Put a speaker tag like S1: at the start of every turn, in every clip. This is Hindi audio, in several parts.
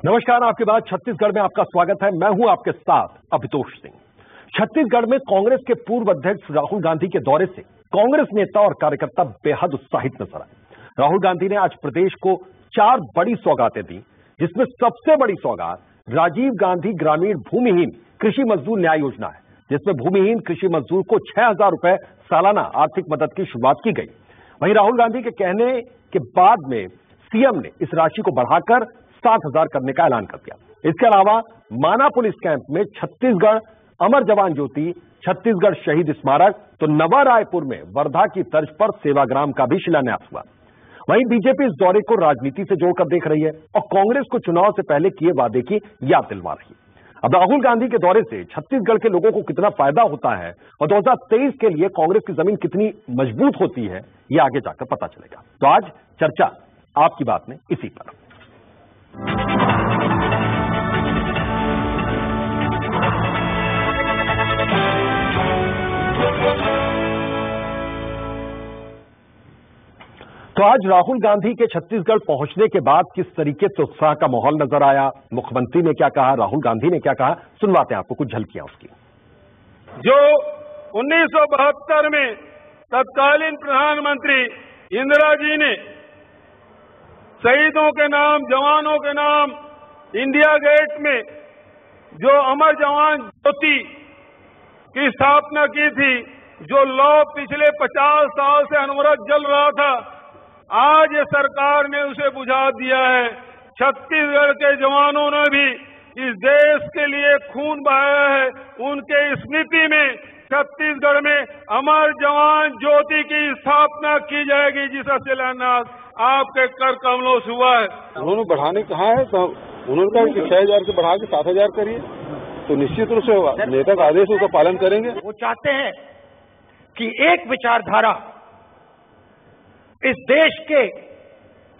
S1: नमस्कार, आपके बाद छत्तीसगढ़ में आपका स्वागत है। मैं हूं आपके साथ अभितोष सिंह। छत्तीसगढ़ में कांग्रेस के पूर्व अध्यक्ष राहुल गांधी के दौरे से कांग्रेस नेता और कार्यकर्ता बेहद उत्साहित नजर आए। राहुल गांधी ने आज प्रदेश को 4 बड़ी सौगातें दी, जिसमें सबसे बड़ी सौगात राजीव गांधी ग्रामीण भूमिहीन कृषि मजदूर न्याय योजना है, जिसमें भूमिहीन कृषि मजदूर को 6,000 रुपए सालाना आर्थिक मदद की शुरुआत की गई। वहीं राहुल गांधी के कहने के बाद में सीएम ने इस राशि को बढ़ाकर 7,000 करने का ऐलान कर दिया। इसके अलावा माना पुलिस कैंप में छत्तीसगढ़ अमर जवान ज्योति, छत्तीसगढ़ शहीद स्मारक, तो नवा रायपुर में वर्धा की तर्ज पर सेवाग्राम का भी शिलान्यास हुआ। वहीं बीजेपी इस दौरे को राजनीति से जोड़कर देख रही है और कांग्रेस को चुनाव से पहले किए वादे की याद दिलवा रही है। अब राहुल गांधी के दौरे से छत्तीसगढ़ के लोगों को कितना फायदा होता है और 2023 के लिए कांग्रेस की जमीन कितनी मजबूत होती है, यह आगे जाकर पता चलेगा। तो आज चर्चा आपकी बात में इसी पर। तो आज राहुल गांधी के छत्तीसगढ़ पहुंचने के बाद किस तरीके से उत्साह का माहौल नजर आया, मुख्यमंत्री ने क्या कहा, राहुल गांधी ने क्या कहा, सुनवाते हैं आपको कुछ झलकियां उसकी।
S2: जो 1972 में तत्कालीन प्रधानमंत्री इंदिरा जी ने शहीदों के नाम, जवानों के नाम इंडिया गेट में जो अमर जवान ज्योति की स्थापना की थी, जो लौ पिछले 50 साल से अनवरत जल रहा था, आज ये सरकार ने उसे बुझा दिया है। छत्तीसगढ़ के जवानों ने भी इस देश के लिए खून बहाया है। उनके स्मृति में छत्तीसगढ़ में अमर जवान ज्योति की स्थापना की जाएगी, जिसका शिलान्यास आपके कर कमलों से हुआ है।
S3: उन्होंने बढ़ाने कहा है तो उन्होंने कहा कि 6,000 से बढ़ा के 7,000 करिए, तो निश्चित रूप से होगा। नेता का आदेश उसका पालन करेंगे।
S4: वो चाहते हैं कि एक विचारधारा इस देश के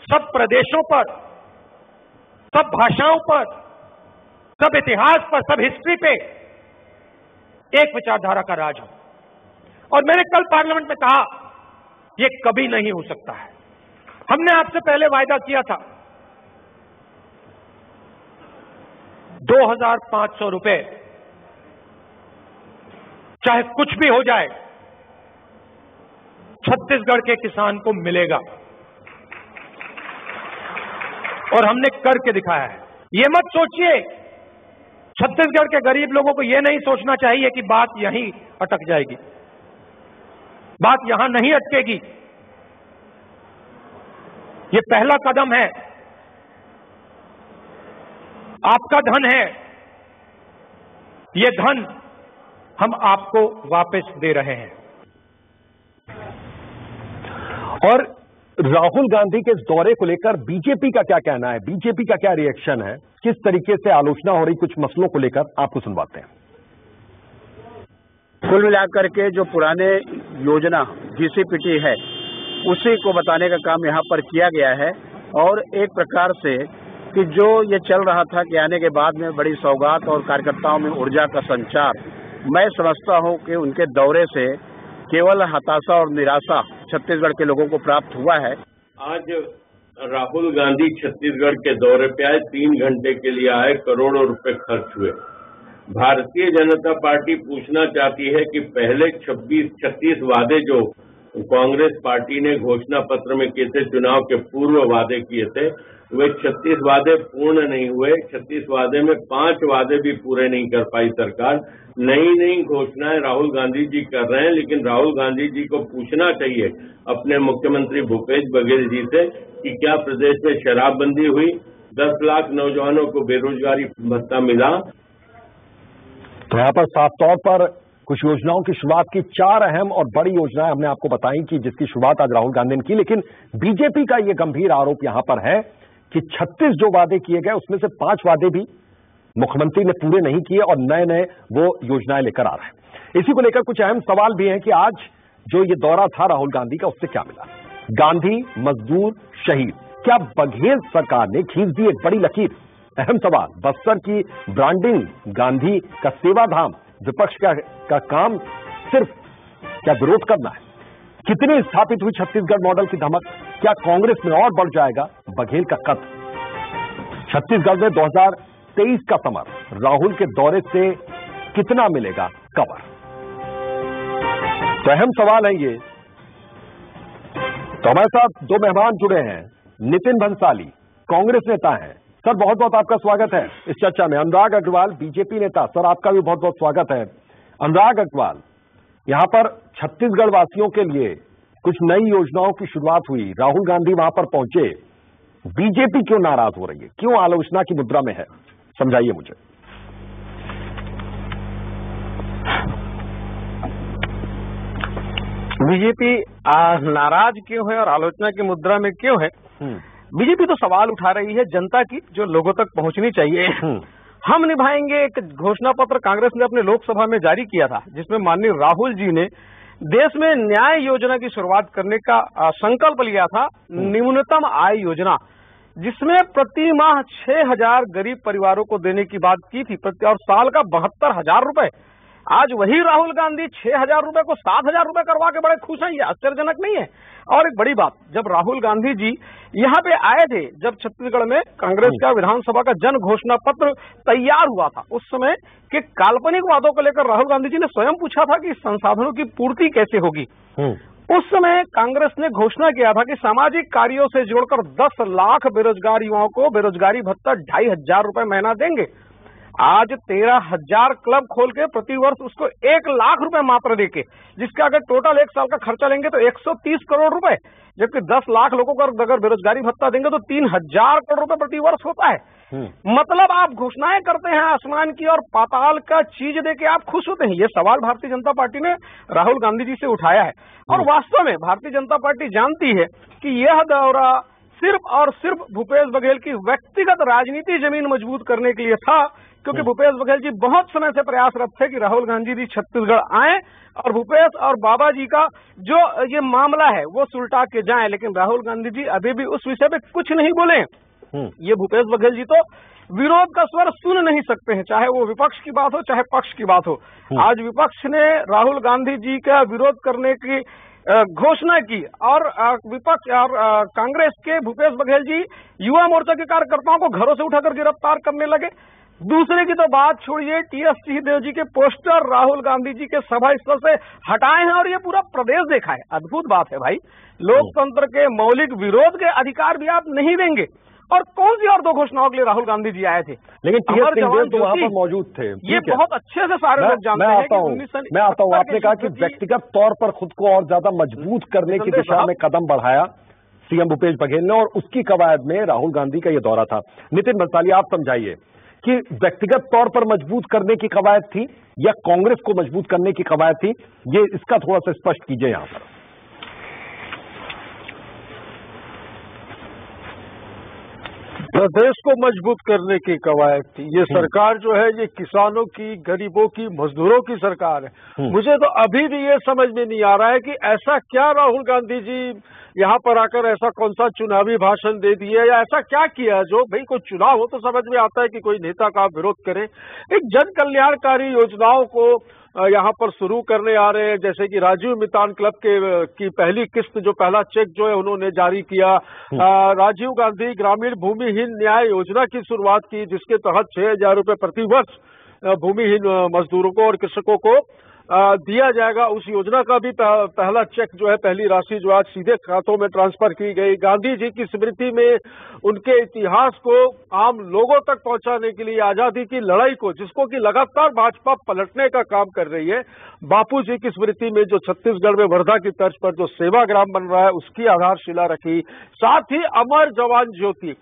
S4: सब प्रदेशों पर, सब भाषाओं पर, सब इतिहास पर, सब हिस्ट्री पे एक विचारधारा का राज हो। और मैंने कल पार्लियामेंट में कहा, यह कभी नहीं हो सकता है। हमने आपसे पहले वायदा किया था 2,500 रुपए, चाहे कुछ भी हो जाए, छत्तीसगढ़ के किसान को मिलेगा, और हमने करके दिखाया है। ये मत सोचिए, छत्तीसगढ़ के गरीब लोगों को यह नहीं सोचना चाहिए कि बात यहीं अटक जाएगी। बात यहां नहीं अटकेगी। ये पहला कदम है। आपका धन है, ये धन हम आपको वापस दे रहे हैं।
S1: और राहुल गांधी के इस दौरे को लेकर बीजेपी का क्या कहना है, बीजेपी का क्या रिएक्शन है, किस तरीके से आलोचना हो रही कुछ मसलों को लेकर, आपको सुनवाते हैं।
S5: कुल मिलाकर के जो पुराने योजना जीसीपीटी है, उसी को बताने का काम यहाँ पर किया गया है। और एक प्रकार से कि जो ये चल रहा था कि आने के बाद में बड़ी सौगात और कार्यकर्ताओं में ऊर्जा का संचार, मैं समझता हूँ कि उनके दौरे से केवल हताशा और निराशा छत्तीसगढ़ के लोगों को प्राप्त हुआ है।
S6: आज राहुल गांधी छत्तीसगढ़ के दौरे पे आए, 3 घंटे के लिए आए, करोड़ों रुपए खर्च हुए। भारतीय जनता पार्टी पूछना चाहती है कि पहले 36 वादे जो कांग्रेस पार्टी ने घोषणा पत्र में किए थे, चुनाव के पूर्व वादे किए थे, वे 36 वादे पूर्ण नहीं हुए। 36 वादे में 5 वादे भी पूरे नहीं कर पाई सरकार। नई घोषणाएं राहुल गांधी जी कर रहे हैं, लेकिन राहुल गांधी जी को पूछना चाहिए अपने मुख्यमंत्री भूपेश बघेल जी से कि क्या प्रदेश में शराबबंदी हुई, 10 लाख नौजवानों को बेरोजगारी भत्ता मिला।
S1: तो यहाँ पर साफ तौर पर कुछ योजनाओं की शुरुआत की, 4 अहम और बड़ी योजनाएं हमने आपको बताई कि जिसकी शुरुआत आज राहुल गांधी ने की। लेकिन बीजेपी का यह गंभीर आरोप यहां पर है कि 36 जो वादे किए गए उसमें से 5 वादे भी मुख्यमंत्री ने पूरे नहीं किए और नए वो योजनाएं लेकर आ रहे हैं। इसी को लेकर कुछ अहम सवाल भी हैं कि आज जो ये दौरा था राहुल गांधी का, उससे क्या मिला। गांधी, मजदूर, शहीद, क्या बघेल सरकार ने खींच दी एक बड़ी लकीर? अहम सवाल। बस्तर की ब्रांडिंग, गांधी का सेवाधाम, विपक्ष का काम सिर्फ क्या विरोध करना है? कितनी स्थापित हुई छत्तीसगढ़ मॉडल की धमक? क्या कांग्रेस में और बढ़ जाएगा बघेल का कद? छत्तीसगढ़ में 2023 का समर, राहुल के दौरे से कितना मिलेगा कवर? तो अहम सवाल है ये। तो हमारे साथ दो मेहमान जुड़े हैं। नितिन भंसाली कांग्रेस नेता हैं। सर, बहुत बहुत आपका स्वागत है इस चर्चा में। अनुराग अग्रवाल बीजेपी नेता, सर आपका भी बहुत बहुत स्वागत है। अनुराग अग्रवाल, यहां पर छत्तीसगढ़ वासियों के लिए कुछ नई योजनाओं की शुरुआत हुई, राहुल गांधी वहां पर पहुंचे, बीजेपी क्यों नाराज हो रही है, क्यों आलोचना की मुद्रा में है, समझाइए मुझे।
S7: बीजेपी नाराज क्यों है और आलोचना की मुद्रा में क्यों है? बीजेपी तो सवाल उठा रही है जनता की, जो लोगों तक पहुंचनी चाहिए। हम निभाएंगे एक घोषणा पत्र कांग्रेस ने अपने लोकसभा में जारी किया था, जिसमें माननीय राहुल जी ने देश में न्याय योजना की शुरुआत करने का संकल्प लिया था। न्यूनतम आय योजना, जिसमें प्रति माह 6,000 गरीब परिवारों को देने की बात की थी और साल का 72,000 रुपए। आज वही राहुल गांधी 6,000 रुपए को 7,000 रुपए करवा के बड़े खुश हैं। ये आश्चर्यजनक नहीं है? और एक बड़ी बात, जब राहुल गांधी जी यहाँ पे आए थे, जब छत्तीसगढ़ में कांग्रेस का विधानसभा का जन घोषणा पत्र तैयार हुआ था, उस समय के काल्पनिक वादों को लेकर राहुल गांधी जी ने स्वयं पूछा था कि संसाधनों की पूर्ति कैसे होगी। उस समय कांग्रेस ने घोषणा किया था कि सामाजिक कार्यों से जोड़कर 10 लाख बेरोजगार युवाओं को बेरोजगारी भत्ता 2,500 रुपए महीना देंगे। आज 13,000 क्लब खोल के प्रति वर्ष उसको 1 लाख रुपए मात्र देके, जिसका अगर टोटल 1 साल का खर्चा लेंगे तो 130 करोड़ रुपए, जबकि 10 लाख लोगों को अगर बेरोजगारी भत्ता देंगे तो 3,000 करोड़ रुपए प्रति वर्ष होता है। मतलब आप घोषणाएं करते हैं आसमान की और पाताल का चीज देके आप खुश होते हैं। ये सवाल भारतीय जनता पार्टी ने राहुल गांधी जी से उठाया है। और वास्तव में भारतीय जनता पार्टी जानती है कि यह दौरा सिर्फ और सिर्फ भूपेश बघेल की व्यक्तिगत राजनीति जमीन मजबूत करने के लिए था, क्योंकि भूपेश बघेल जी बहुत समय से प्रयासरत थे कि राहुल गांधी जी छत्तीसगढ़ आए और भूपेश और बाबा जी का जो ये मामला है वो सुलटा के जाएं। लेकिन राहुल गांधी जी अभी भी उस विषय पे कुछ नहीं बोले। ये भूपेश बघेल जी तो विरोध का स्वर सुन नहीं सकते हैं, चाहे वो विपक्ष की बात हो चाहे पक्ष की बात हो। आज विपक्ष ने राहुल गांधी जी का विरोध करने की घोषणा की और विपक्ष और कांग्रेस के भूपेश बघेल जी युवा मोर्चा के कार्यकर्ताओं को घरों से उठाकर गिरफ्तार करने लगे। दूसरे की तो बात छोड़िए, टीएस सिंहदेव जी के पोस्टर राहुल गांधी जी के सभा स्थल से हटाए हैं और ये पूरा प्रदेश देखा है। अद्भुत बात है भाई, लोकतंत्र के मौलिक विरोध के अधिकार भी आप नहीं देंगे। और कौन सी और दो घोषणाओं के लिए राहुल गांधी जी आए थे?
S1: लेकिन टीएस सिंहदेव तो वहां पर मौजूद थे।
S7: ये बहुत अच्छे से सारे लोग जानते हैं।
S1: मैं आता हूँ। आपने कहा कि व्यक्तिगत तौर पर खुद को और ज्यादा मजबूत करने की दिशा में कदम बढ़ाया सीएम भूपेश बघेल ने, और उसकी कवायद में राहुल गांधी का ये दौरा था। नितिन भंसाली, आप समझाइए कि व्यक्तिगत तौर पर मजबूत करने की कवायद थी या कांग्रेस को मजबूत करने की कवायद थी? ये इसका थोड़ा सा स्पष्ट कीजिए यहां पर।
S3: प्रदेश को मजबूत करने की कवायद थी। ये सरकार जो है ये किसानों की, गरीबों की, मजदूरों की सरकार है। मुझे तो अभी भी ये समझ में नहीं आ रहा है कि ऐसा क्या राहुल गांधी जी यहाँ पर आकर ऐसा कौन सा चुनावी भाषण दे दिया या ऐसा क्या किया जो, भाई कोई चुनाव हो तो समझ में आता है कि कोई नेता का विरोध करे। एक जन कल्याणकारी योजनाओं को यहाँ पर शुरू करने आ रहे हैं, जैसे कि राजीव मितान क्लब की पहली किस्त जो पहला चेक जो है उन्होंने जारी किया। राजीव गांधी ग्रामीण भूमिहीन न्याय योजना की शुरुआत की, जिसके तहत 6,000 रुपए प्रति वर्ष भूमिहीन मजदूरों को और कृषकों को दिया जाएगा। उस योजना का भी पहला चेक जो है, पहली राशि जो आज सीधे खातों में ट्रांसफर की गई। गांधी जी की स्मृति में उनके इतिहास को आम लोगों तक पहुंचाने के लिए आजादी की लड़ाई को, जिसको कि लगातार भाजपा पलटने का काम कर रही है, बापू जी की स्मृति में जो छत्तीसगढ़ में वर्धा की तर्ज पर जो सेवाग्राम बन रहा है उसकी आधारशिला रखी। साथ ही अमर जवान ज्योति,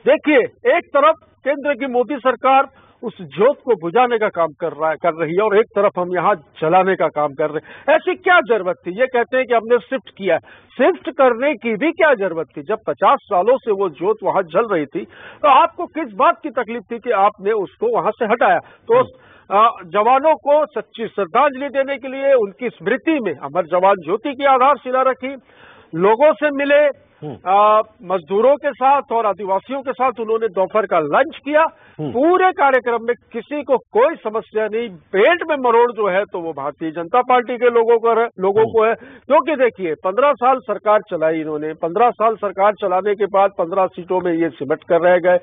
S3: देखिए एक तरफ केंद्र की मोदी सरकार उस ज्योत को बुझाने का काम कर रही है और एक तरफ हम यहाँ जलाने का काम कर रहे हैं। ऐसी क्या जरूरत थी? ये कहते हैं कि हमने शिफ्ट किया, शिफ्ट करने की भी क्या जरूरत थी? जब 50 सालों से वो ज्योत वहां जल रही थी तो आपको किस बात की तकलीफ थी कि आपने उसको वहां से हटाया? तो जवानों को सच्ची श्रद्धांजलि देने के लिए उनकी स्मृति में अमर जवान ज्योति की आधारशिला रखी, लोगों से मिले, मजदूरों के साथ और आदिवासियों के साथ उन्होंने दोपहर का लंच किया। पूरे कार्यक्रम में किसी को कोई समस्या नहीं। पेट में मरोड़ जो है तो वो भारतीय जनता पार्टी के लोगों को है, क्योंकि देखिए 15 साल सरकार चलाई इन्होंने। 15 साल सरकार चलाने के बाद 15 सीटों में ये सिमट कर रह गए।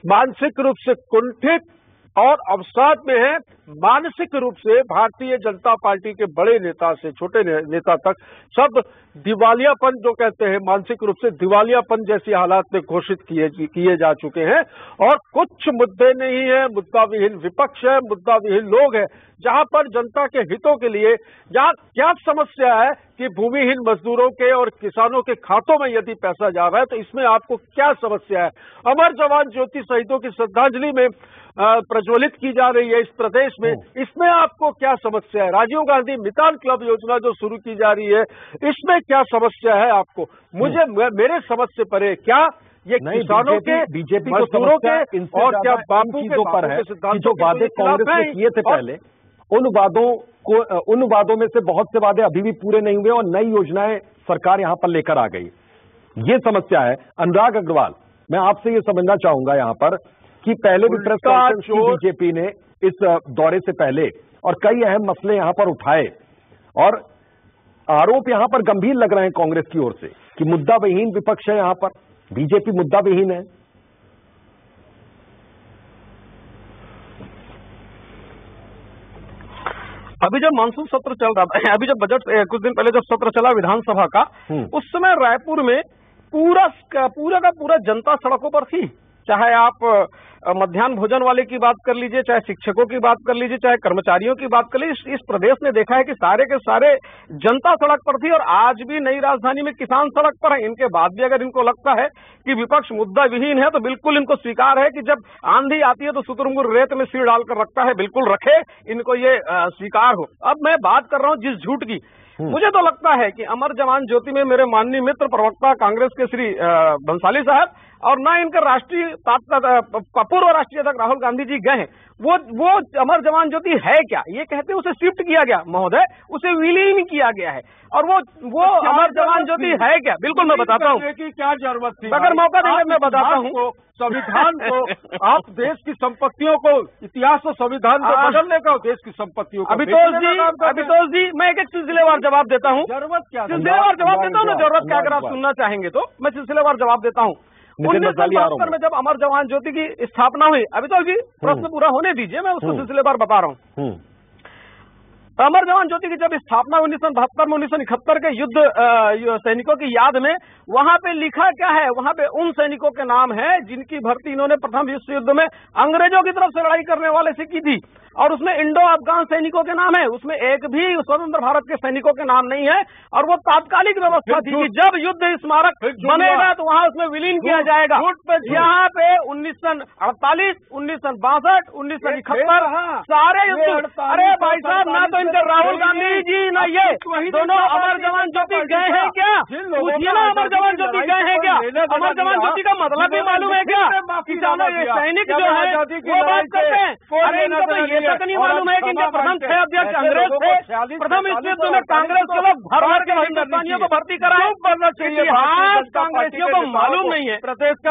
S3: मानसिक रूप से कुंठित और अवसाद में है। मानसिक रूप से भारतीय जनता पार्टी के बड़े नेता से छोटे नेता तक सब दिवालियापन जो कहते हैं, मानसिक रूप से दिवालियापन जैसी हालात में घोषित किए जा चुके हैं। और कुछ मुद्दे नहीं है, मुद्दा विहीन विपक्ष है, मुद्दा विहीन लोग हैं। जहां पर जनता के हितों के लिए, जहां क्या समस्या है कि भूमिहीन मजदूरों के और किसानों के खातों में यदि पैसा जा रहा है तो इसमें आपको क्या समस्या है? अमर जवान ज्योति शहीदों की श्रद्धांजलि में प्रज्वलित की जा रही है इस प्रदेश में, इसमें आपको क्या समस्या है? राजीव गांधी मितान क्लब योजना जो शुरू की जा रही है, इसमें क्या समस्या है आपको? मेरे समझ से परे क्या ये किसानों के,
S1: बीजेपी
S3: मजदूरों के और क्या बापू के
S1: पर है कि जो वादे कांग्रेस ने किए थे पहले, उन वादों में से बहुत से वादे अभी भी पूरे नहीं हुए और नई योजनाएं सरकार यहां पर लेकर आ गई। ये समस्या है। अनुराग अग्रवाल, मैं आपसे ये समझना चाहूंगा यहां पर कि पहले भी प्रेस कॉन्फ्रेंस की बीजेपी ने इस दौरे से पहले और कई अहम मसले यहां पर उठाए और आरोप यहां पर गंभीर लग रहे हैं कांग्रेस की ओर से कि मुद्दा विहीन विपक्ष है, यहां पर बीजेपी मुद्दा विहीन है।
S7: अभी जब मानसून सत्र चल रहा था, अभी जब बजट कुछ दिन पहले जब सत्र चला विधानसभा का, उस समय रायपुर में पूरा का पूरा जनता सड़कों पर थी। चाहे आप मध्याह्न भोजन वाले की बात कर लीजिए, चाहे शिक्षकों की बात कर लीजिए, चाहे कर्मचारियों की बात कर लीजिए, इस प्रदेश ने देखा है कि सारे के सारे जनता सड़क पर थी। और आज भी नई राजधानी में किसान सड़क पर है। इनके बाद भी अगर इनको लगता है कि विपक्ष मुद्दा विहीन है तो बिल्कुल इनको स्वीकार है कि जब आंधी आती है तो शुतुरमुर्ग रेत में सिर डालकर रखता है, बिल्कुल रखे, इनको ये स्वीकार हो। अब मैं बात कर रहा हूं जिस झूठ की, मुझे तो लगता है कि अमर जवान ज्योति में मेरे माननीय मित्र प्रवक्ता कांग्रेस के श्री बंसाली साहब और ना इनके पूर्व राष्ट्रीय अध्यक्ष राहुल गांधी जी गए हैं। वो अमर जवान ज्योति है क्या ये कहते हैं, उसे शिफ्ट किया गया महोदय, उसे विलीन किया गया है। और वो अमर जवान ज्योति है क्या? बिल्कुल मैं बताता हूँ
S3: कि क्या जरूरत थी।
S7: अगर मौका देंगे मैं बताता हूँ।
S3: संविधान को आप देश की संपत्तियों को, इतिहास और संविधान को बदलने का, देश की संपत्तियों को
S7: अभितोष जी मैं एक सिलसिलेवार जवाब देता हूँ।
S3: जरूरत क्या?
S7: सिलसिलेवार जवाब देता हूँ ना, जरूरत क्या? अगर आप सुनना चाहेंगे तो मैं सिलसिलेवार जवाब देता हूँ। 1972 में जब अमर जवान ज्योति की स्थापना हुई, अभितोष जी प्रश्न पूरा होने दीजिए, मैं उसको सिलसिलेवार बता रहा हूँ। अमर जवान ज्योति की जब स्थापना 1972 में 1971 के युद्ध सैनिकों की याद में, वहां पे लिखा क्या है? वहां पे उन सैनिकों के नाम है जिनकी भर्ती इन्होंने प्रथम विश्व युद्ध में अंग्रेजों की तरफ से लड़ाई करने वाले से की थी। और उसमें इंडो अफगान सैनिकों के नाम है, उसमें एक भी स्वतंत्र भारत के सैनिकों के नाम नहीं है। और वो तात्कालिक व्यवस्था थी कि जब युद्ध स्मारक बनेगा तो वहां उसमें विलीन किया जाएगा। यहाँ पे 1948, 1962, 1971 सारे युद्ध, अरे भाई साहब, ना तो इनके राहुल गांधी जी ना ये दोनों अमर जवान ज्योति गए हैं क्या? पूछिए ना, अमर जवान ज्योति गए हैं क्या? अमर जवान ज्योति का मतलब भी मालूम है क्या? किसानों ये सैनिक जो है वो बात करते हैं। अरे इनको तो ये तक नहीं मालूम है कि इनके प्रथम 6 अध्यक्ष अंग्रेज थे। प्रथम इस युद्ध में कांग्रेस के लोग भर भर के हिंदुस्तानियों को भर्ती कराए। इतिहास कांग्रेसियों को मालूम नहीं है।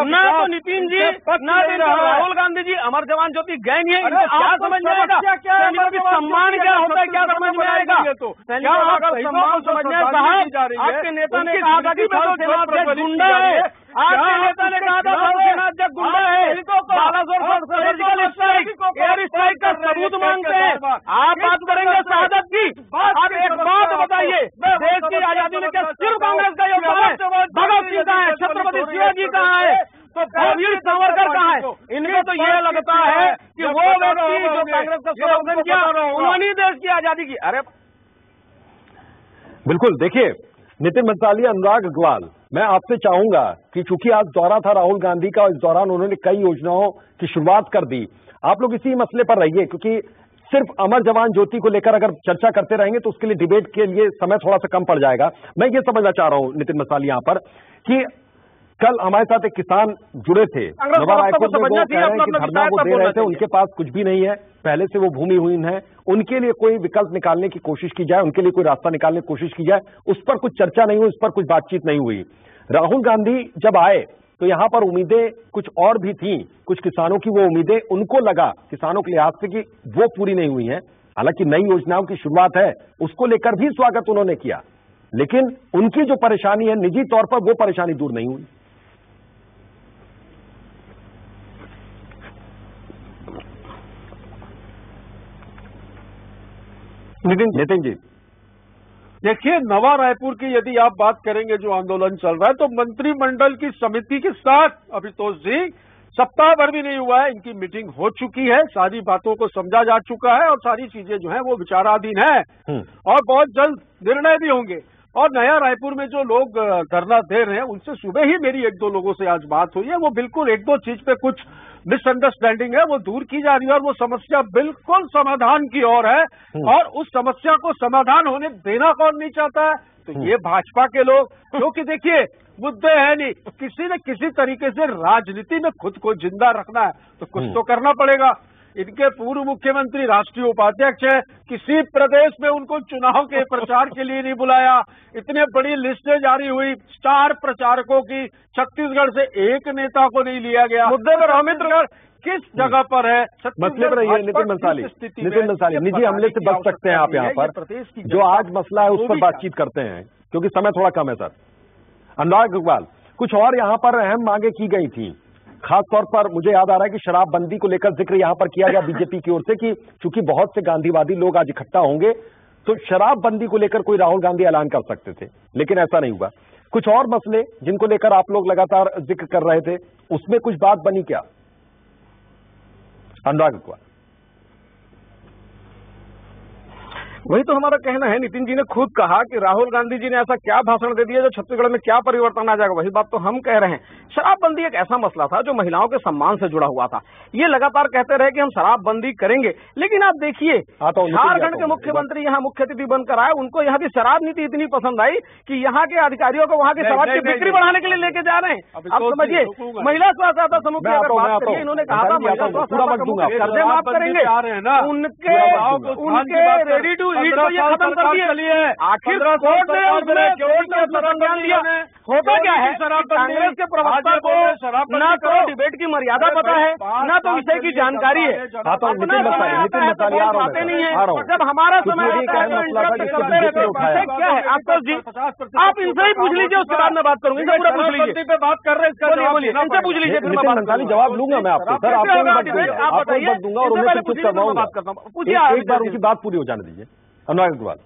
S7: ना तो नितिन जी, ना तो राहुल गांधी जी अमर जवान ज्योति गए नहीं है। क्या समझ में आएगा? सैनिकों की सम्मान क्या होता है, क्या समझ में आएगा? सैनिकों का सम्मान समझना है साहब। आपके नेता ने कहा था कि थल सेनाध्यक्ष गुंडा है। आपके नेता ने कहा था थल सेनाध्यक्ष गुंडा है। Balasore surgical strike, air strike का सबूत मांगते हैं। आप बात करेंगे शहादत की? आप एक बात बताइए, देश की आजादी में क्या सिर्फ कांग्रेस का योगदान है? भगत सिंह कहाँ है? छत्रपति शिवाजी कहाँ है? तो वीर सावरकर कहाँ है? इनको तो ये लगता है कि वो व्यक्ति जो कांग्रेस का समर्थन किया उन्होंने देश की आजादी की। अरे
S1: बिल्कुल, देखिए नितिन बंसाली, अनुराग अग्रवाल, मैं आपसे चाहूंगा कि चूंकि आज दौरा था राहुल गांधी का, इस दौरान उन्होंने कई योजनाओं की शुरुआत कर दी, आप लोग इसी मसले पर रहिए, क्योंकि सिर्फ अमर जवान ज्योति को लेकर अगर चर्चा करते रहेंगे तो उसके लिए डिबेट के लिए समय थोड़ा सा कम पड़ जाएगा। मैं ये समझना चाह रहा हूं नितिन बंसाली यहां पर कि कल हमारे साथ एक किसान जुड़े थे नवा रायपुर में, वो कह रहे हैं कि धरना वो दे रहे थे, उनके पास कुछ भी नहीं है, पहले से वो भूमिहीन है, उनके लिए कोई विकल्प निकालने की कोशिश की जाए, उनके लिए कोई रास्ता निकालने की कोशिश की जाए, उस पर कुछ चर्चा नहीं हुई, उस पर कुछ बातचीत नहीं हुई। राहुल गांधी जब आए तो यहां पर उम्मीदें कुछ और भी थीं, कुछ किसानों की वो उम्मीदें उनको लगा किसानों के लिहाज से कि वो पूरी नहीं हुई हैं। हालांकि नई योजनाओं की शुरुआत है, उसको लेकर भी स्वागत उन्होंने किया, लेकिन उनकी जो परेशानी है निजी तौर पर वो परेशानी दूर नहीं हुई। नितिन जी,
S3: देखिए, नवा रायपुर की यदि आप बात करेंगे जो आंदोलन चल रहा है, तो मंत्रिमंडल की समिति के साथ अभितोष जी सप्ताह भर भी नहीं हुआ है, इनकी मीटिंग हो चुकी है, सारी बातों को समझा जा चुका है और सारी चीजें जो है वो विचाराधीन है और बहुत जल्द निर्णय भी होंगे। और नया रायपुर में जो लोग धरना दे रहे हैं उनसे सुबह ही मेरी एक दो लोगों से आज बात हुई है, वो बिल्कुल एक दो चीज पे कुछ मिसअंडरस्टैंडिंग है वो दूर की जा रही है और वो समस्या बिल्कुल समाधान की ओर है। और उस समस्या को समाधान होने देना कौन नहीं चाहता है? तो ये भाजपा के लोग, क्योंकि देखिए मुद्दे है नहीं, किसी न किसी तरीके से राजनीति में खुद को जिंदा रखना है तो कुछ तो करना पड़ेगा। इनके पूर्व मुख्यमंत्री राष्ट्रीय उपाध्यक्ष है, किसी प्रदेश में उनको चुनाव के प्रचार के लिए नहीं बुलाया। इतने बड़ी लिस्टें जारी हुई स्टार प्रचारकों की, छत्तीसगढ़ से एक नेता को नहीं लिया गया। मुद्दे पर अमित्र किस जगह पर है?
S1: मसले पर रहिए नितिन बंसाली, निजी हमले से बच सकते हैं आप यहाँ पर। जो आज मसला है उस पर बातचीत करते हैं क्योंकि समय थोड़ा कम है। सर अनुराग अग्रवाल, कुछ और यहाँ पर अहम मांगे की गई थी, खास तौर पर मुझे याद आ रहा है कि शराबबंदी को लेकर जिक्र यहाँ पर किया गया बीजेपी की ओर से कि चूंकि बहुत से गांधीवादी लोग आज इकट्ठा होंगे तो शराबबंदी को लेकर कोई राहुल गांधी ऐलान कर सकते थे, लेकिन ऐसा नहीं हुआ। कुछ और मसले जिनको लेकर आप लोग लगातार जिक्र कर रहे थे, उसमें कुछ बात बनी क्या? अनुराग अग्रवाल,
S7: वही तो हमारा कहना है। नितिन जी ने खुद कहा कि राहुल गांधी जी ने ऐसा क्या भाषण दे दिया जो छत्तीसगढ़ में क्या परिवर्तन आ जाएगा, वही बात तो हम कह रहे हैं। शराबबंदी एक ऐसा मसला था जो महिलाओं के सम्मान से जुड़ा हुआ था। ये लगातार कहते रहे कि हम शराबबंदी करेंगे, लेकिन आप देखिए झारखंड के मुख्यमंत्री यहाँ मुख्य अतिथि बनकर आए, उनको यहाँ की शराब नीति इतनी पसंद आई कि यहाँ के अधिकारियों को वहाँ की शराब की बिक्री बढ़ाने के लिए लेके जा रहे हैं। आप समझिए, महिला स्व सहायता समूह की अगर बात करिए, इन्होंने कहा था महिला स्व सहायता समूह के कर्जे माफ करेंगे, उनके रेडी टू ईट को ये खत्म कर दिए। आखिर कोर्ट ने संज्ञान लिया। होता क्या है, कांग्रेस के प्रवक्ता को न तो डिबेट की मर्यादा पता है, न तो विषय की जानकारी है, अपना समय आता है तो बातें नहीं है, जब हमारा समय आता है तो इंटरप्ट करते रहते हैं। क्या है आशुतोष जी, आप इनसे ही पूछ लीजिए, उसके बाद में बात करूंगी। इनसे पूरा पूछ लीजिए पे बात कर रहे हैं, बोलिए, इनसे पूछ लीजिए, फिर मैं
S1: जवाब लूंगा मैं आपको। सर आप बताइए, दूंगा और उन्हें कुछ करवाऊंगा।
S7: बात करता हूँ, पूछिए,
S1: एक बार उनकी बात पूरी हो जाने दीजिए। अनुराग अग्रवाल,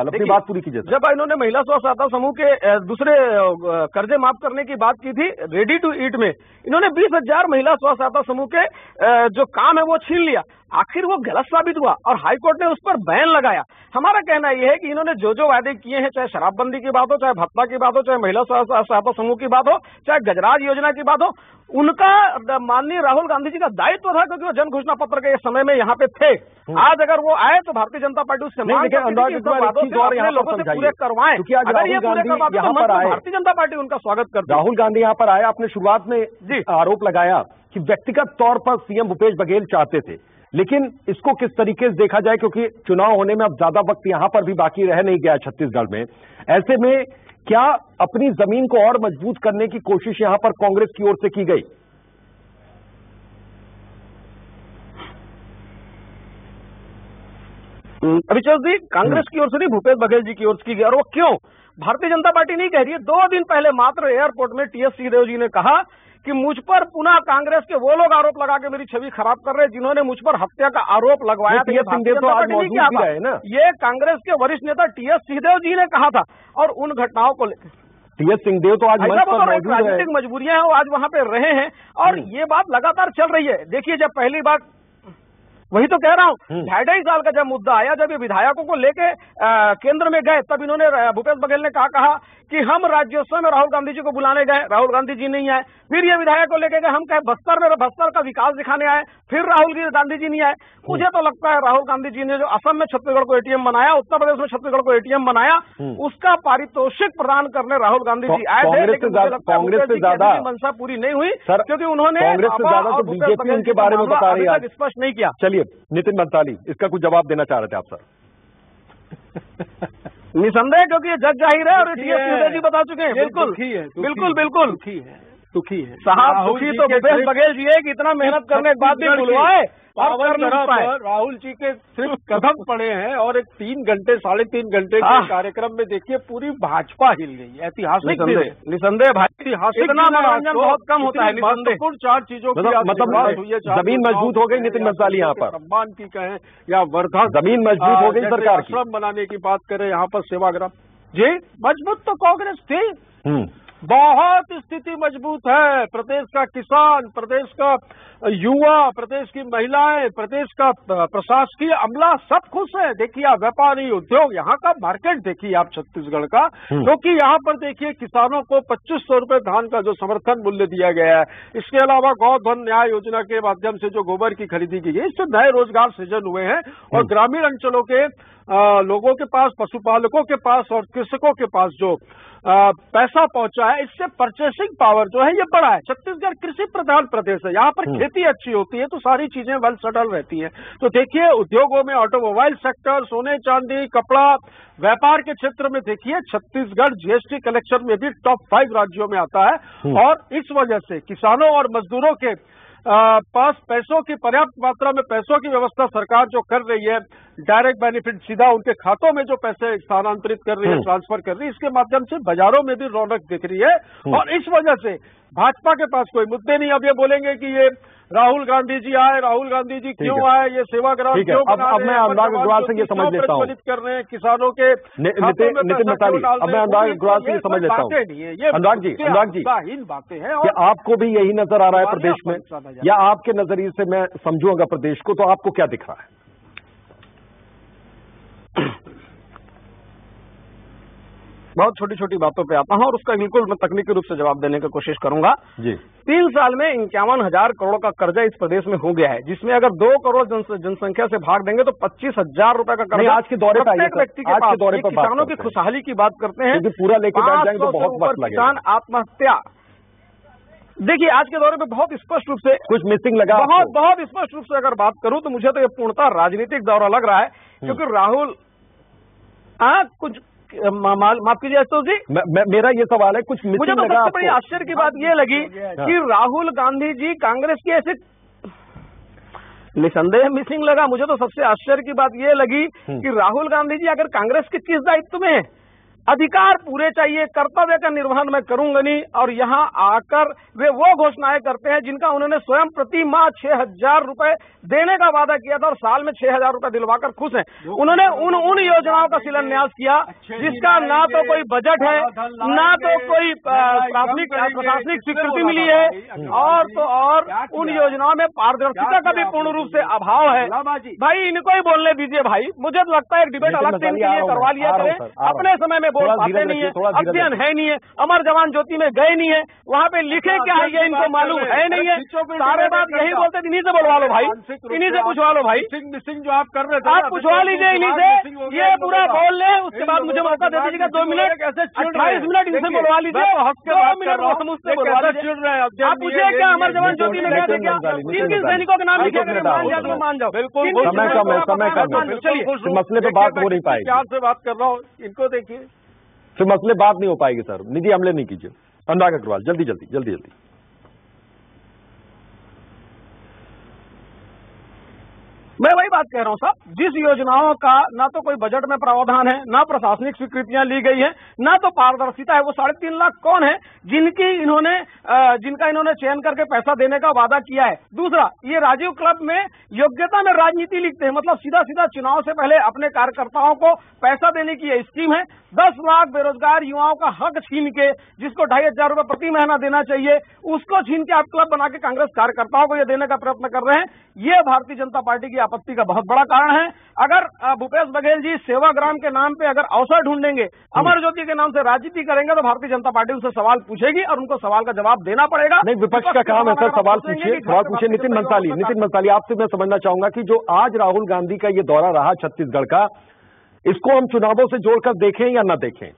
S1: अपनी बात पूरी कीजिए।
S7: जब इन्होंने महिला स्व सहायता समूह के दूसरे कर्जे माफ करने की बात की थी रेडी टू ईट में, इन्होंने 20,000 महिला स्व सहायता समूह के जो काम है वो छीन लिया। आखिर वो गलत साबित हुआ और हाईकोर्ट ने उस पर बैन लगाया। हमारा कहना यह है कि इन्होंने जो जो वादे किए हैं, चाहे शराबबंदी की बात हो, चाहे भत्ता की बात हो, चाहे महिला स्व सहायता समूह की बात हो, चाहे गजराज योजना की बात हो, उनका माननीय राहुल गांधी जी का दायित्व था क्योंकि वो जन घोषणा पत्र के समय में यहाँ पे थे। आज अगर वो आए तो भारतीय जनता पार्टी उससे मांग पूरे करवाएं। अगर ये पूरे करवाते तो भारतीय जनता पार्टी उनका स्वागत करती।
S1: राहुल गांधी यहाँ पर आए, आपने शुरुआत में आरोप लगाया कि व्यक्तिगत तौर पर सीएम भूपेश बघेल चाहते थे, लेकिन इसको किस तरीके से देखा जाए, क्योंकि चुनाव होने में अब ज्यादा वक्त यहां पर भी बाकी रह नहीं गया छत्तीसगढ़ में, ऐसे में क्या अपनी जमीन को और मजबूत करने की कोशिश यहां पर कांग्रेस की ओर से की गई?
S7: अभिषेक जी, कांग्रेस की ओर से नहीं, भूपेश बघेल जी की ओर से की गई। और वो क्यों? भारतीय जनता पार्टी नहीं कह रही है। 2 दिन पहले मात्र एयरपोर्ट में टीएस सिंहदेव जी ने कहा कि मुझ पर पुनः कांग्रेस के वो लोग आरोप लगा के मेरी छवि खराब कर रहे हैं जिन्होंने मुझ पर हत्या का आरोप लगवाया था। ये कांग्रेस के वरिष्ठ नेता टीएस सिंहदेव जी ने कहा था और उन घटनाओं को लेकर
S1: टीएस सिंहदेव तो आज
S7: राजनीतिक मजबूरियां हैं, वो आज वहां पे रहे हैं और ये बात लगातार चल रही है। देखिए, जब पहली बार, वही तो कह रहा हूँ, 2.5 साल का जब मुद्दा आया, जब ये विधायकों को लेके केंद्र में गए, तब इन्होंने भूपेश बघेल ने कहा कि हम राज्योत्सव में राहुल गांधी जी को बुलाने गए, राहुल गांधी जी नहीं आए। फिर ये विधायक को लेके गए, हम कहे बस्तर का विकास दिखाने आए, फिर राहुल गांधी जी नहीं आए। मुझे तो लगता है राहुल गांधी जी ने जो असम में छत्तीसगढ़ को एटीएम बनाया, उत्तर प्रदेश में छत्तीसगढ़ को एटीएम बनाया, उसका पारितोषिक प्रदान करने राहुल गांधी जी आए थे, लेकिन
S1: कांग्रेस से ज्यादा
S7: मंशा पूरी नहीं हुई क्योंकि उन्होंने
S1: कांग्रेस से ज्यादा तो बीजेपी उनके बारे में बता रही है,
S7: स्पष्ट नहीं किया।
S1: चलिए नितिन बंसाली, इसका कुछ जवाब देना चाह रहे थे आप सर?
S7: निसंदेह, क्योंकि ये जग जाहिर है और टीएस जी बता चुके हैं। बिल्कुल बिल्कुल बिल्कुल
S3: दुखी है
S7: साहब, दुखी तो भूपेश बघेल जी है कि इतना मेहनत करने के बाद भी बुलवाए और कर नहीं पाए।
S3: राहुल जी के सिर्फ कदम पड़े हैं और एक 3 घंटे 3.5 घंटे के कार्यक्रम में देखिए पूरी भाजपा हिल गई। ऐतिहासिक
S7: निसंदेह भाई, इतना मनोरंजन बहुत कम होता है।
S3: महत्वपूर्ण 4 चीजों की
S1: मतलब जमीन मजबूत हो गई नितिन मंसाली यहाँ पर,
S3: सम्मान की कहें या वर्धा
S1: जमीन मजबूत हो गई सरकार की।
S3: आश्रम बनाने की बात करें यहाँ पर सेवाग्राम जी, मजबूत तो कांग्रेस थी, बहुत स्थिति मजबूत है। प्रदेश का किसान, प्रदेश का युवा, प्रदेश की महिलाएं, प्रदेश का प्रशासकीय अमला सब खुश है। देखिए आप व्यापारी, उद्योग, यहाँ का मार्केट देखिए आप छत्तीसगढ़ का, क्योंकि यहाँ पर देखिए किसानों को 2500 रुपए धान का जो समर्थन मूल्य दिया गया है। इसके अलावा गौधन न्याय योजना के माध्यम से जो गोबर की खरीदी की गई, इससे नए रोजगार सृजन हुए हैं और ग्रामीण अंचलों के लोगों के पास, पशुपालकों के पास और कृषकों के पास जो पैसा पहुंचा है, इससे परचेसिंग पावर जो है ये बढ़ा है। छत्तीसगढ़ कृषि प्रधान प्रदेश है, यहाँ पर खेती अच्छी होती है तो सारी चीजें वेल सेटल रहती हैं। तो देखिए उद्योगों में ऑटोमोबाइल सेक्टर, सोने चांदी, कपड़ा, व्यापार के क्षेत्र में देखिए छत्तीसगढ़ जीएसटी कलेक्शन में भी टॉप 5 राज्यों में आता है। और इस वजह से किसानों और मजदूरों के पास पैसों की पर्याप्त मात्रा में पैसों की व्यवस्था सरकार जो कर रही है, डायरेक्ट बेनिफिट सीधा उनके खातों में जो पैसे स्थानांतरित कर रही है, ट्रांसफर कर रही है, इसके माध्यम से बाजारों में भी रौनक दिख रही है। और इस वजह से भाजपा के पास कोई मुद्दे नहीं। अब ये बोलेंगे कि ये राहुल गांधी जी आए, राहुल गांधी जी क्यों आए, ये सेवाग्राम क्यों बना रहे हैं,
S1: मैं अनुराग अग्रवाल से ये समझ लेता हूँ,
S3: कर रहे हैं किसानों के
S1: नितिन मंसाली। अब मैं अनुराग अग्रवाल से ये समझ लेता हूँ, अनुराग जी
S3: बातें हैं।
S1: कि आपको भी यही नजर आ रहा है प्रदेश में, या आपके नजरिए से मैं समझूंगा प्रदेश को, तो आपको क्या दिख रहा है?
S7: बहुत छोटी छोटी बातों पे आता हूं और उसका बिल्कुल मैं तकनीकी रूप से जवाब देने की कोशिश करूंगा
S1: जी।
S7: 3 साल में 51,000 करोड़ का कर्जा इस प्रदेश में हो गया है, जिसमें अगर 2 करोड़ जनसंख्या से भाग देंगे तो 25,000 रुपए का कर्जा
S1: आज के दौरे पर
S7: व्यक्ति के पास। किसानों की खुशहाली की बात करते हैं,
S1: पूरा लेके बैठ जाएंगे तो बहुत वक्त लगेगा।
S7: किसान आत्महत्या देखिए आज के दौरे पे बहुत स्पष्ट रूप से
S1: कुछ मिसिंग लगा,
S7: बहुत स्पष्ट रूप से अगर बात करूं तो मुझे तो ये पूर्णतः राजनीतिक दौरा लग रहा है, क्योंकि राहुल कुछ माफ कीजिए अशोक जी,
S1: मेरा ये सवाल है, कुछ
S7: मुझे तो सबसे बड़ी आश्चर्य की बात ये लगी कि राहुल गांधी जी कांग्रेस की ऐसे निसंदेह मिसिंग लगा। मुझे तो सबसे आश्चर्य की बात ये लगी कि राहुल गांधी जी अगर कांग्रेस के किस दायित्व में है, अधिकार पूरे चाहिए, कर्तव्य का निर्वहन मैं करूंगा नहीं, और यहाँ आकर वे वो घोषणाएं करते हैं जिनका उन्होंने स्वयं प्रति माह 6,000 रुपए देने का वादा किया था और साल में 6,000 रुपए दिलवाकर खुश हैं। उन्होंने उन योजनाओं का शिलान्यास किया जिसका ना तो कोई बजट है, ना तो कोई प्रशासनिक स्वीकृति मिली है, और उन योजनाओं में पारदर्शिता का भी पूर्ण रूप से अभाव है। भाई इनको ही बोलने दीजिए भाई, मुझे तो लगता है एक डिबेट अलग से इनके लिए करवा लिया करें। अपने समय में बोल पाते नहीं है, अध्ययन है नहीं है, अमर जवान ज्योति में गए नहीं है, वहाँ पे लिखे क्या है ये इनको मालूम है नहीं है। सारे बात यही बोलते, इन्हीं से बुलवा लो भाई, इन्हीं से पूछवा लो भाई,
S3: मिसिंग जो आप कर रहे थे
S7: आप पूछवा लीजिए इन्हीं से, ये पूरा बोल ले, उसके बाद मुझे मौका दे दीजिएगा 2 मिनट, 28 मिनट इनसे बुलवा लीजिए, 2 मिनट मुझसे बुलवा लीजिए। आप पूछिए क्या अमर जवान ज्योति में गए थे क्या? 3 सैनिकों के नाम लिखे, मान जाओ।
S3: बिल्कुल
S1: समय कम, चलिए मसले पे बात हो नहीं पाएगी।
S3: प्यार से बात कर रहा हूँ, इनको देखिए,
S1: फिर मसले बात नहीं हो पाएगी सर। निधि हमले नहीं कीजिए। अनुराग अग्रवाल जल्दी जल्दी।
S7: मैं वही बात कह रहा हूं साहब, जिस योजनाओं का ना तो कोई बजट में प्रावधान है, ना प्रशासनिक स्वीकृतियां ली गई है, ना तो पारदर्शिता है, वो 3.5 लाख कौन है जिनका इन्होंने चयन करके पैसा देने का वादा किया है। दूसरा, ये राजीव क्लब में योग्यता में राजनीति लिखते हैं, मतलब सीधा चुनाव से पहले अपने कार्यकर्ताओं को पैसा देने की यह स्कीम है। 10 लाख बेरोजगार युवाओं का हक छीन के, जिसको 2,500 रुपए प्रति महीना देना चाहिए, उसको छीन के आप क्लब बना के कांग्रेस कार्यकर्ताओं को ये देने का प्रयत्न कर रहे हैं। ये भारतीय जनता पार्टी की आपत्ति का बहुत बड़ा कारण है। अगर भूपेश बघेल जी सेवाग्राम के नाम पे अगर अवसर ढूंढेंगे, अमर ज्योति के नाम से राजनीति करेंगे, तो भारतीय जनता पार्टी उनसे सवाल पूछेगी और उनको सवाल का जवाब देना पड़ेगा।
S1: नहीं, विपक्ष का काम है सर, सवाल पूछिए। नितिन मंसाली आपसे मैं समझना चाहूंगा कि जो आज राहुल गांधी का ये दौरा रहा छत्तीसगढ़ का, इसको हम चुनावों से जोड़कर देखें या न देखें?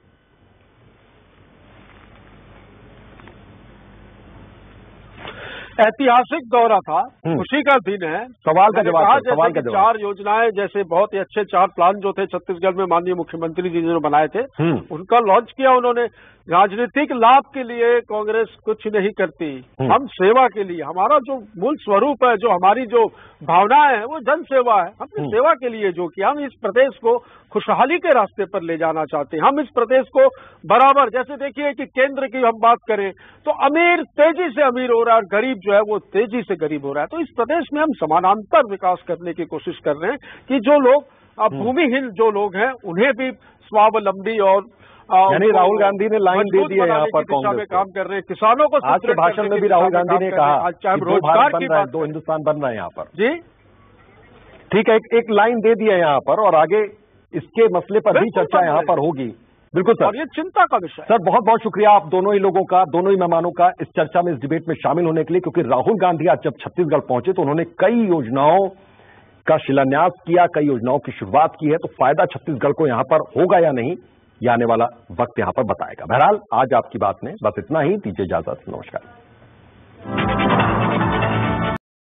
S3: ऐतिहासिक दौरा था, खुशी का दिन है।
S1: सवाल का जवाब, सवाल का जवाब।
S3: 4 योजनाएं, जैसे बहुत ही अच्छे 4 प्लान जो थे छत्तीसगढ़ में माननीय मुख्यमंत्री जी ने बनाए थे, उनका लॉन्च किया उन्होंने। राजनीतिक लाभ के लिए कांग्रेस कुछ नहीं करती, हम सेवा के लिए, हमारा जो मूल स्वरूप है, जो हमारी जो भावनाएं है, वो जन सेवा है। हमने सेवा के लिए जो किया, हम इस प्रदेश को खुशहाली के रास्ते पर ले जाना चाहते हैं। हम इस प्रदेश को बराबर, जैसे देखिए कि केंद्र की हम बात करें तो अमीर तेजी से अमीर हो रहा है और गरीब जो है वो तेजी से गरीब हो रहा है। तो इस प्रदेश में हम समानांतर विकास करने की कोशिश कर रहे हैं कि जो लोग भूमिहीन जो लोग हैं उन्हें भी स्वावलंबी और
S1: यानी राहुल गांधी ने लाइन दे दी है यहाँ पर कांग्रेस में
S3: काम कर रहे हैं। किसानों को
S1: आज के भाषण में भी राहुल गांधी ने कहा
S3: चाहे रोजगार की बात,
S1: 2 हिंदुस्तान बन रहा है यहाँ पर।
S3: जी
S1: ठीक है, एक लाइन दे दी है यहाँ पर और आगे इसके मसले पर भी चर्चा यहाँ पर होगी। बिल्कुल सर,
S3: और ये चिंता का विषय।
S1: सर बहुत बहुत शुक्रिया आप दोनों ही लोगों का, दोनों ही मेहमानों का इस चर्चा में, इस डिबेट में शामिल होने के लिए। क्योंकि राहुल गांधी आज जब छत्तीसगढ़ पहुंचे तो उन्होंने कई योजनाओं का शिलान्यास किया, कई योजनाओं की शुरुआत की है। तो फायदा छत्तीसगढ़ को यहां पर होगा या नहीं, यह आने वाला वक्त यहां पर बताएगा। बहरहाल आज आपकी बात में बस इतना ही, दीजिए इजाजत, नमस्कार।